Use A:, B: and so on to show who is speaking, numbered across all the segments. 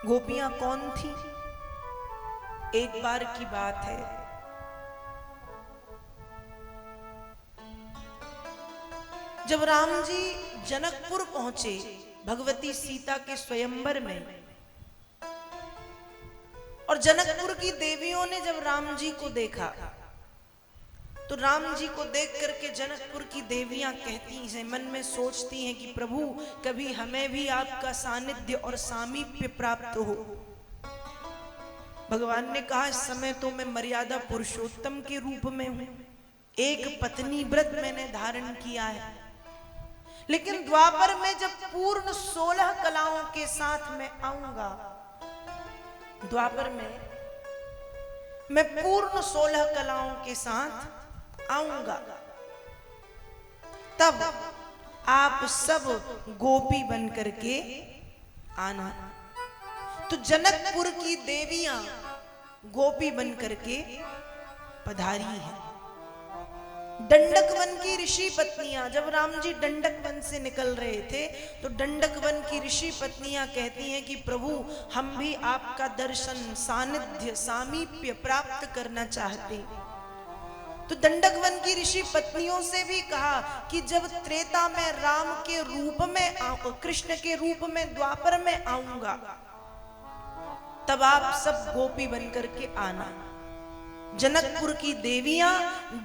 A: गोपियां कौन थी? एक बार की बात है, जब राम जी जनकपुर पहुंचे भगवती सीता के स्वयंवर में, और जनकपुर की देवियों ने जब राम जी को देखा तो राम जी को देख करके जनकपुर की देवियां कहती हैं, मन में सोचती हैं कि प्रभु कभी हमें भी आपका सानिध्य और सामीप्य प्राप्त हो। भगवान ने कहा, इस समय तो मैं मर्यादा पुरुषोत्तम के रूप में हूं, एक पत्नी व्रत मैंने धारण किया है, लेकिन द्वापर में जब पूर्ण 16 कलाओं के साथ मैं आऊंगा, द्वापर में मैं पूर्ण 16 कलाओं के साथ आऊंगा, तब आप सब गोपी बन करके आना। तो जनकपुर की देवियां गोपी बन करके पधारी हैं। डंडक वन की ऋषि पत्नियां, जब राम जी डंडक वन से निकल रहे थे तो डंडक वन की ऋषि पत्नियां कहती हैं कि प्रभु हम भी आपका दर्शन, सानिध्य, सामीप्य प्राप्त करना चाहते। तो दंडक वन की ऋषि पत्नियों से भी कहा कि जब त्रेता में राम के रूप में कृष्ण के रूप में द्वापर में आऊंगा, तब आप सब गोपी बन करके आना। जनकपुर की देवियां,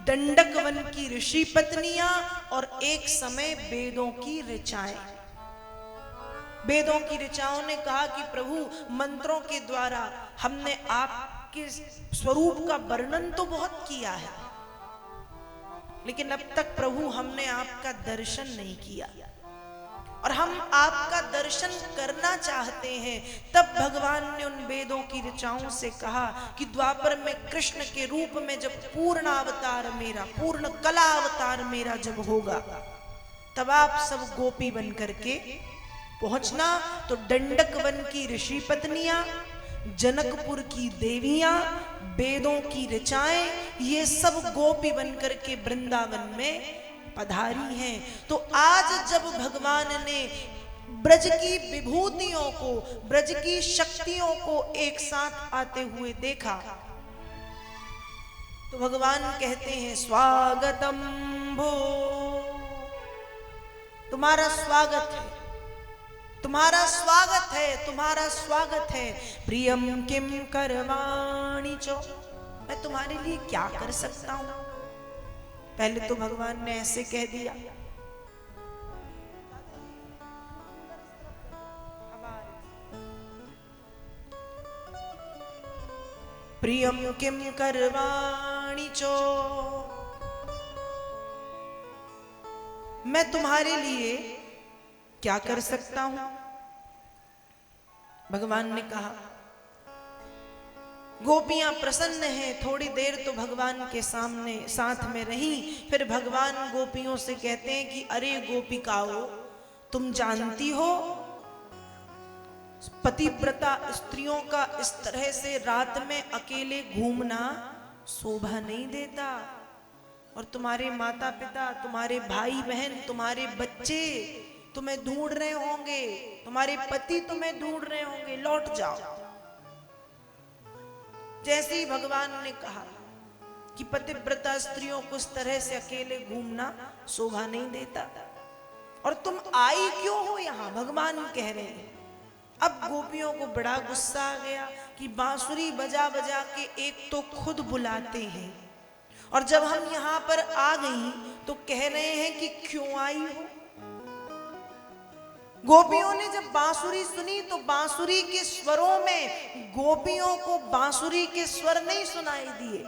A: दंडक वन की ऋषि पत्नियां और एक समय वेदों की ऋचाएं। वेदों की ऋचाओं ने कहा कि प्रभु मंत्रों के द्वारा हमने आपके स्वरूप का वर्णन तो बहुत किया है, लेकिन अब तक प्रभु हमने आपका दर्शन नहीं किया, और हम आपका दर्शन करना चाहते हैं। तब भगवान ने उन वेदों की ऋचाओं से कहा कि द्वापर में कृष्ण के रूप में जब पूर्ण अवतार मेरा, पूर्ण कला अवतार मेरा जब होगा, तब आप सब गोपी बन करके पहुंचना। तो डंडक वन की ऋषि पत्नियां, जनकपुर की देवियां, वेदों की ऋचाएं, ये सब गोपी बनकर के वृंदावन में पधारी हैं। तो आज जब भगवान ने ब्रज की विभूतियों को, ब्रज की शक्तियों को एक साथ आते हुए देखा, तो भगवान कहते हैं, स्वागतम भो, तुम्हारा स्वागत है, तुम्हारा स्वागत है, तुम्हारा स्वागत है। प्रियम किम करवाणि चो, मैं तुम्हारे लिए क्या कर सकता हूं। पहले तो भगवान ने ऐसे कह दिया, प्रियम किम करवाणि चो, मैं तुम्हारे लिए क्या कर सकता हूं। भगवान ने कहा, गोपियां प्रसन्न हैं। थोड़ी देर तो भगवान के सामने साथ में रही, फिर भगवान गोपियों से कहते हैं कि अरे गोपिकाओ, तुम जानती हो पतिव्रता स्त्रियों का इस तरह से रात में अकेले घूमना शोभा नहीं देता, और तुम्हारे माता पिता, तुम्हारे भाई बहन, तुम्हारे बच्चे तुम्हें ढूंढ रहे होंगे, तुम्हारे पति तुम्हें ढूंढ रहे होंगे, लौट जाओ। जैसे ही भगवान ने कहा कि पतिव्रता स्त्रियों को इस तरह से अकेले घूमना शोभा नहीं देता, और तुम आई क्यों हो यहां, भगवान कह रहे हैं। अब गोपियों को बड़ा गुस्सा आ गया कि बांसुरी बजा बजा के एक तो खुद बुलाते हैं, और जब हम यहां पर आ गई तो कह रहे हैं कि क्यों आई हो। गोपियों ने जब बांसुरी सुनी तो बांसुरी के स्वरों में गोपियों को बांसुरी के स्वर नहीं सुनाई दिए,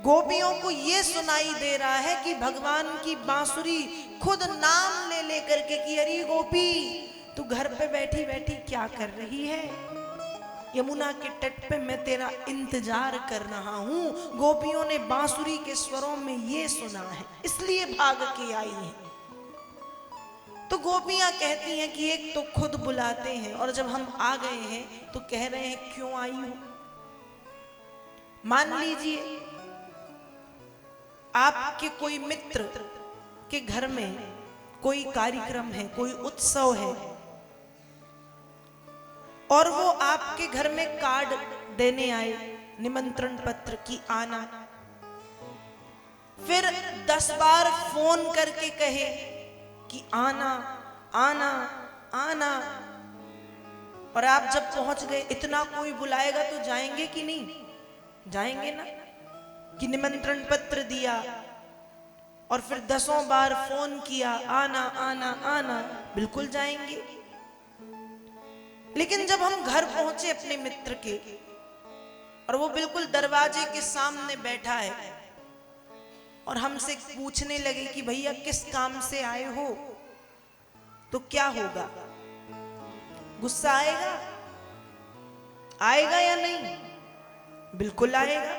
A: गोपियों को यह सुनाई दे रहा है कि भगवान की बांसुरी खुद नाम ले लेकर के कि अरे गोपी, तू घर पे बैठी बैठी क्या कर रही है, यमुना के तट पे मैं तेरा इंतजार कर रहा हूं। गोपियों ने बांसुरी के स्वरों में ये सुना है, इसलिए भाग के आई है। तो गोपियां कहती हैं कि एक तो खुद बुलाते हैं, और जब हम आ गए हैं तो कह रहे हैं क्यों आई हो। मान लीजिए आपके कोई मित्र के घर में कोई कार्यक्रम है, कोई उत्सव है, और वो आपके घर में कार्ड देने आए, निमंत्रण पत्र की आना, फिर 10 बार फोन करके कहे कि आना आना आना, और आप जब पहुंच गए, इतना कोई बुलाएगा तो जाएंगे कि नहीं? जाएंगे ना, कि निमंत्रण पत्र दिया और फिर 10 बार फोन किया, आना आना आना, बिल्कुल जाएंगे। लेकिन जब हम घर पहुंचे अपने मित्र के, और वो बिल्कुल दरवाजे के सामने बैठा है और हमसे पूछने लगे कि भैया किस काम से आए हो, तो क्या होगा? गुस्सा आएगा? आएगा या नहीं? बिल्कुल आएगा।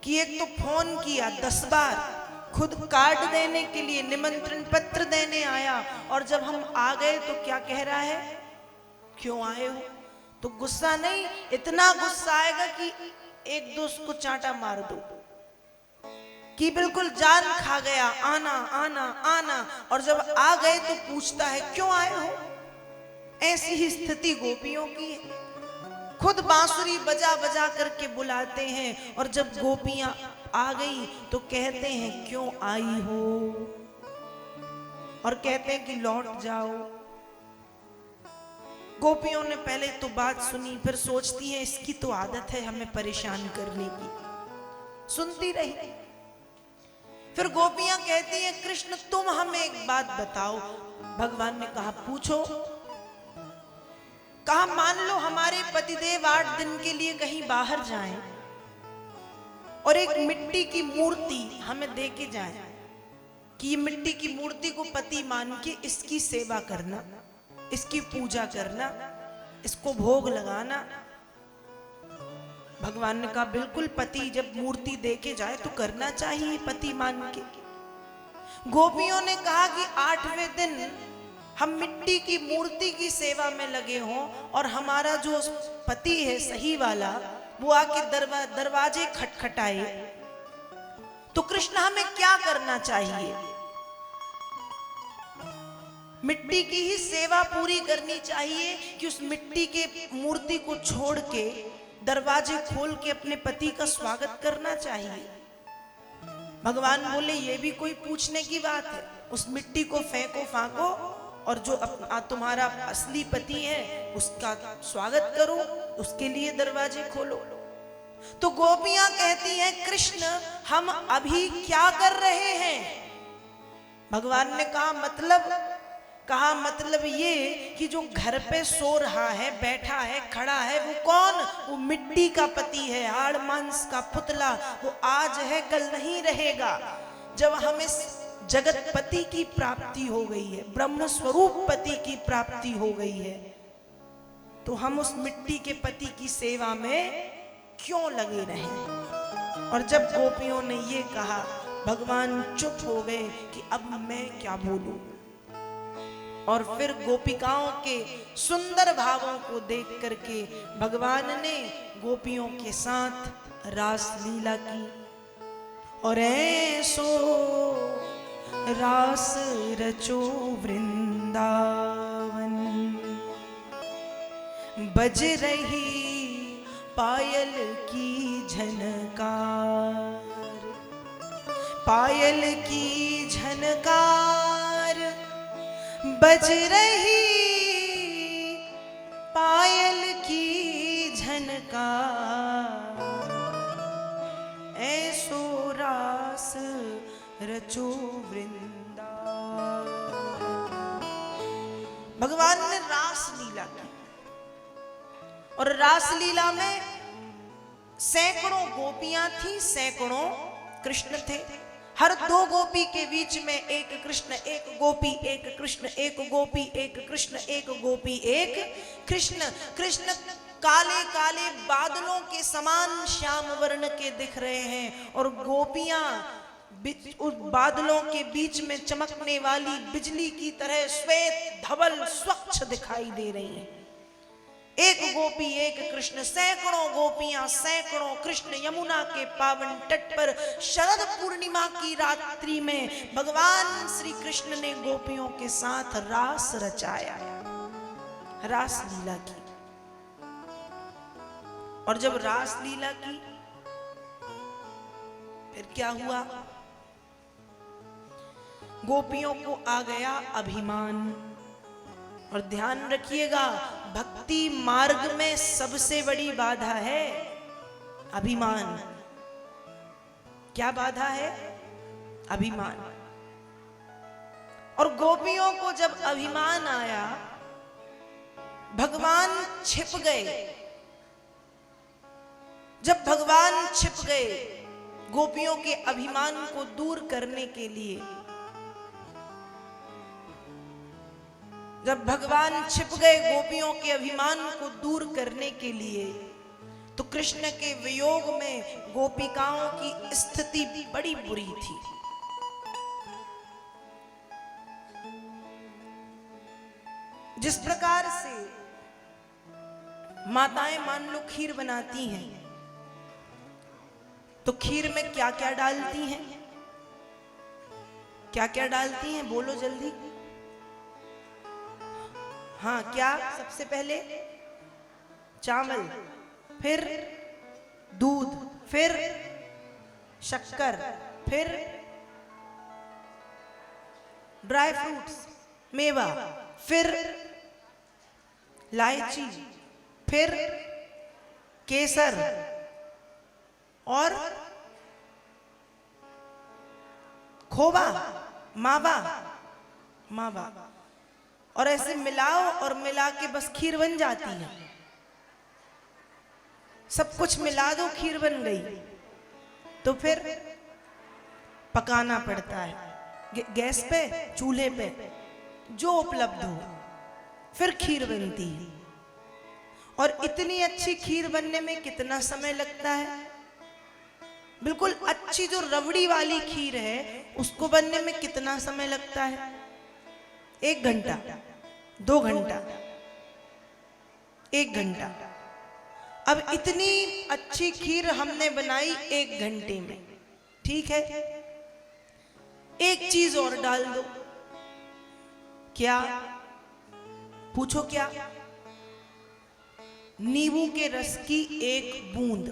A: कि एक तो फोन किया 10 बार, खुद कार्ड देने के लिए निमंत्रण पत्र देने आया, और जब हम आ गए तो क्या कह रहा है, क्यों आए हो? तो गुस्सा नहीं, इतना गुस्सा आएगा कि एक दोस्त को चांटा मार दो, कि बिल्कुल जान खा गया, आना आना आना। और जब आ गए तो पूछता है क्यों आए हो? ऐसी ही स्थिति गोपियों की है। खुद बांसुरी बजा बजा करके बुलाते हैं, और जब गोपियां आ गई तो कहते हैं क्यों आई हो, और कहते हैं कि लौट जाओ। गोपियों ने पहले तो बात सुनी, फिर सोचती हैं इसकी तो आदत है हमें परेशान करने की, सुनती रही। फिर गोपियां कहती हैं कृष्ण तुम हमें एक बात बताओ। भगवान ने कहा पूछो। कहा मान लो हमारे पतिदेव 8 दिन के लिए कहीं बाहर जाएं और एक मिट्टी की मूर्ति हमें दे के जाएं कि ये मिट्टी की मूर्ति को पति मान के इसकी सेवा करना, इसकी पूजा करना, इसको भोग लगाना। भगवान ने कहा बिल्कुल, पति जब मूर्ति दे के जाए तो करना चाहिए पति मान के। गोपियों ने कहा कि 8वें दिन हम मिट्टी की मूर्ति की सेवा में लगे हों और हमारा जो पति है सही वाला वो आके दरवाजे खटखटाए, तो कृष्ण हमें क्या करना चाहिए? मिट्टी की ही सेवा पूरी करनी चाहिए कि उस मिट्टी के मूर्ति को छोड़ के दरवाजे खोल के अपने पति का स्वागत करना चाहिए? भगवान बोले ये भी कोई पूछने की बात है? उस मिट्टी को फेंको फाको और जो तुम्हारा असली पति है उसका स्वागत करो, उसके लिए दरवाजे खोलो। तो गोपियां कहती हैं कृष्ण हम अभी क्या कर रहे हैं? भगवान ने कहा मतलब ये कि जो घर पे सो रहा है, बैठा है, खड़ा है, वो कौन? वो मिट्टी का पति है, हाड़ मांस का पुतला। वो आज है कल नहीं रहेगा। जब हमें जगत पति की प्राप्ति हो गई है, ब्रह्म स्वरूप पति की प्राप्ति हो गई है, तो हम उस मिट्टी के पति की सेवा में क्यों लगे रहें? और जब गोपियों ने ये कहा, भगवान चुप हो गए कि अब मैं क्या बोलूं। और फिर गोपिकाओं के सुंदर भावों को देख करके भगवान ने गोपियों के साथ रास लीला की। और ऐसो रास रचो वृंदावन, बज रही पायल की झनकार, पायल की झनकार, बज रही पायल की झनकार, ऐसो रास रचो वृंदावन। भगवान ने रास लीला की और रास लीला में सैकड़ों गोपियां थी, सैकड़ों कृष्ण थे। हर 2 गोपी के बीच में एक कृष्ण, एक गोपी, एक कृष्ण, एक गोपी, एक कृष्ण, एक गोपी, एक कृष्ण। कृष्ण काले काले बादलों के समान श्याम वर्ण के दिख रहे हैं और गोपियां उस बादलों के बीच में चमकने वाली बिजली की तरह श्वेत धवल स्वच्छ दिखाई दे रही हैं। एक गोपी, एक कृष्ण, सैकड़ों गोपियां, सैकड़ों कृष्ण यमुना के पावन तट पर शरद पूर्णिमा की रात्रि में भगवान श्री कृष्ण ने गोपियों के साथ रास रचाया, रास लीला की। और जब रास लीला की फिर क्या हुआ? गोपियों को आ गया अभिमान। और ध्यान रखिएगा, भक्ति मार्ग में सबसे बड़ी बाधा है अभिमान। क्या बाधा है? अभिमान। और गोपियों को जब अभिमान आया, भगवान छिप गए। जब भगवान छिप गए गोपियों के अभिमान को दूर करने के लिए, जब भगवान छिप गए गोपियों के अभिमान को दूर करने के लिए, तो कृष्ण के वियोग में गोपिकाओं की स्थिति बड़ी बुरी थी। जिस प्रकार से माताएं मान लो खीर बनाती हैं, तो खीर में क्या क्या डालती हैं? क्या क्या डालती हैं? बोलो जल्दी। हाँ, क्या? सबसे पहले चावल, फिर दूध, फिर शक्कर, फिर ड्राई फ्रूट्स, मेवा, फिर इलायची, फिर केसर और खोवा, मावा, मावा, और ऐसे मिलाओ और मिला के बस खीर बन जाती है। सब कुछ मिला दो, खीर बन गई। तो फिर पकाना पड़ता है गैस पे, चूल्हे पे, जो उपलब्ध हो, फिर खीर बनती है। और इतनी अच्छी खीर बनने में कितना समय लगता है? बिल्कुल अच्छी जो रबड़ी वाली खीर है उसको बनने में कितना समय लगता है? 1 घंटा, 2 घंटा, 1 घंटा। अब इतनी अच्छी खीर हमने बनाई 1 घंटे में, ठीक है। एक चीज और डाल दो। क्या? पूछो क्या? नींबू के रस की 1 बूंद।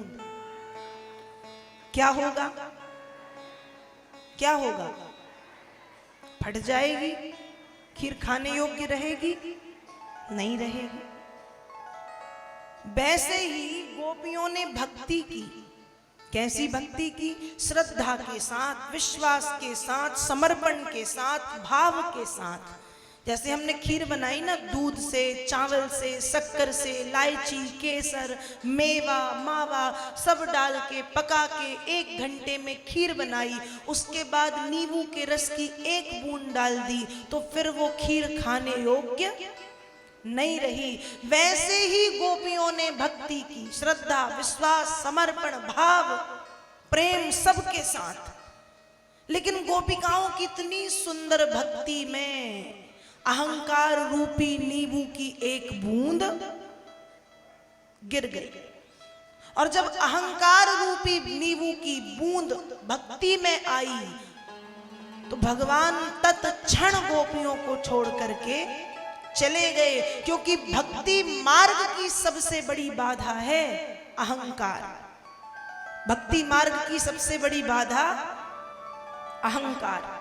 A: क्या होगा? क्या होगा? फट जाएगी खीर, खाने योग्य रहेगी? नहीं रहेगी। वैसे ही गोपियों ने भक्ति की। कैसी भक्ति की? श्रद्धा के साथ, विश्वास के साथ, समर्पण के साथ, भाव के साथ। जैसे हमने खीर बनाई ना, दूध से, चावल से, शक्कर से, इलायची, केसर, मेवा, मावा सब डाल के पका के 1 घंटे में खीर बनाई। उसके बाद नींबू के रस की 1 बूंद डाल दी, तो फिर वो खीर खाने योग्य नहीं रही। वैसे ही गोपियों ने भक्ति की, श्रद्धा, विश्वास, समर्पण, भाव, प्रेम सबके साथ। लेकिन गोपिकाओं की इतनी सुंदर भक्ति में अहंकार रूपी नींबू की 1 बूंद गिर गई। और जब अहंकार रूपी नींबू की बूंद भक्ति में आई, तो भगवान तत्क्षण गोपियों को छोड़ करके चले गए। क्योंकि भक्ति मार्ग की सबसे बड़ी बाधा है अहंकार। भक्ति मार्ग की सबसे बड़ी बाधा अहंकार।